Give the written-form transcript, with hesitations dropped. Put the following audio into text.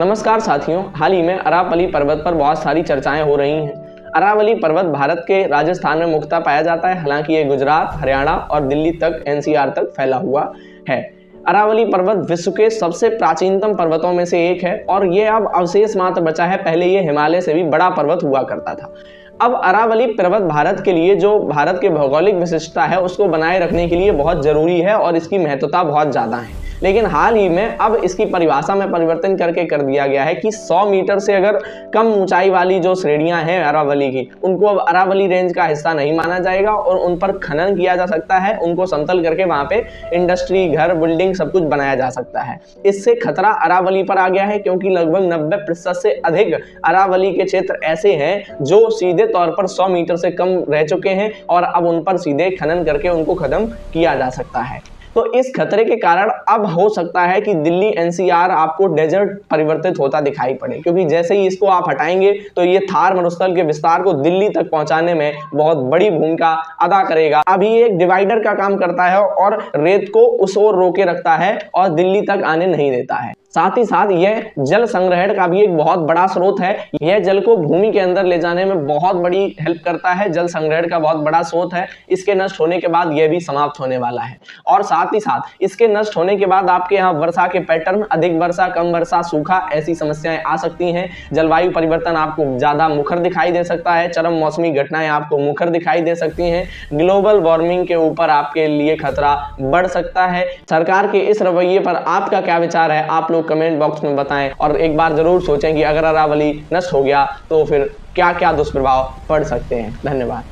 नमस्कार साथियों, हाल ही में अरावली पर्वत पर बहुत सारी चर्चाएं हो रही हैं। अरावली पर्वत भारत के राजस्थान में मुख्यतः पाया जाता है, हालांकि ये गुजरात, हरियाणा और दिल्ली तक एनसीआर तक फैला हुआ है। अरावली पर्वत विश्व के सबसे प्राचीनतम पर्वतों में से एक है और ये अब अवशेष मात्र बचा है। पहले ये हिमालय से भी बड़ा पर्वत हुआ करता था। अब अरावली पर्वत भारत के लिए जो भारत के भौगोलिक विशिष्टता है उसको बनाए रखने के लिए बहुत जरूरी है और इसकी महत्वता बहुत ज्यादा है। लेकिन हाल ही में अब इसकी परिभाषा में परिवर्तन करके कर दिया गया है कि 100 मीटर से अगर कम ऊंचाई वाली जो श्रेणियां हैं अरावली की, उनको अब अरावली रेंज का हिस्सा नहीं माना जाएगा और उन पर खनन किया जा सकता है। उनको समतल करके वहां पे इंडस्ट्री, घर, बिल्डिंग सब कुछ बनाया जा सकता है। इससे खतरा अरावली पर आ गया है क्योंकि लगभग 90% से अधिक अरावली के क्षेत्र ऐसे हैं जो सीधे तौर पर 100 मीटर से कम रह चुके हैं और अब उन पर सीधे खनन करके उनको खत्म किया जा सकता है। तो इस खतरे के कारण अब हो सकता है कि दिल्ली एनसीआर आपको डेजर्ट परिवर्तित होता दिखाई पड़े, क्योंकि जैसे ही इसको आप हटाएंगे तो ये थार मरुस्थल के विस्तार को दिल्ली तक पहुंचाने में बहुत बड़ी भूमिका अदा करेगा। अभी ये एक डिवाइडर का काम करता है और रेत को उस ओर रोके रखता है और दिल्ली तक आने नहीं देता है। साथ ही साथ यह जल संग्रहण का भी एक बहुत बड़ा स्रोत है। यह जल को भूमि के अंदर ले जाने में बहुत बड़ी हेल्प करता है। जल संग्रहण का बहुत बड़ा स्रोत है। इसके नष्ट होने के बाद यह भी समाप्त होने वाला है और साथ ही साथ इसके नष्ट होने के बाद आपके यहाँ वर्षा के पैटर्न, अधिक वर्षा, कम वर्षा, सूखा, ऐसी समस्याएं आ सकती हैं। जलवायु परिवर्तन आपको ज्यादा मुखर दिखाई दे सकता है। चरम मौसमी घटनाएं आपको मुखर दिखाई दे सकती हैं। ग्लोबल वार्मिंग के ऊपर आपके लिए खतरा बढ़ सकता है। सरकार के इस रवैये पर आपका क्या विचार है, आप कमेंट बॉक्स में बताएं और एक बार जरूर सोचें कि अगर अरावली नष्ट हो गया तो फिर क्या क्या दुष्प्रभाव पड़ सकते हैं। धन्यवाद।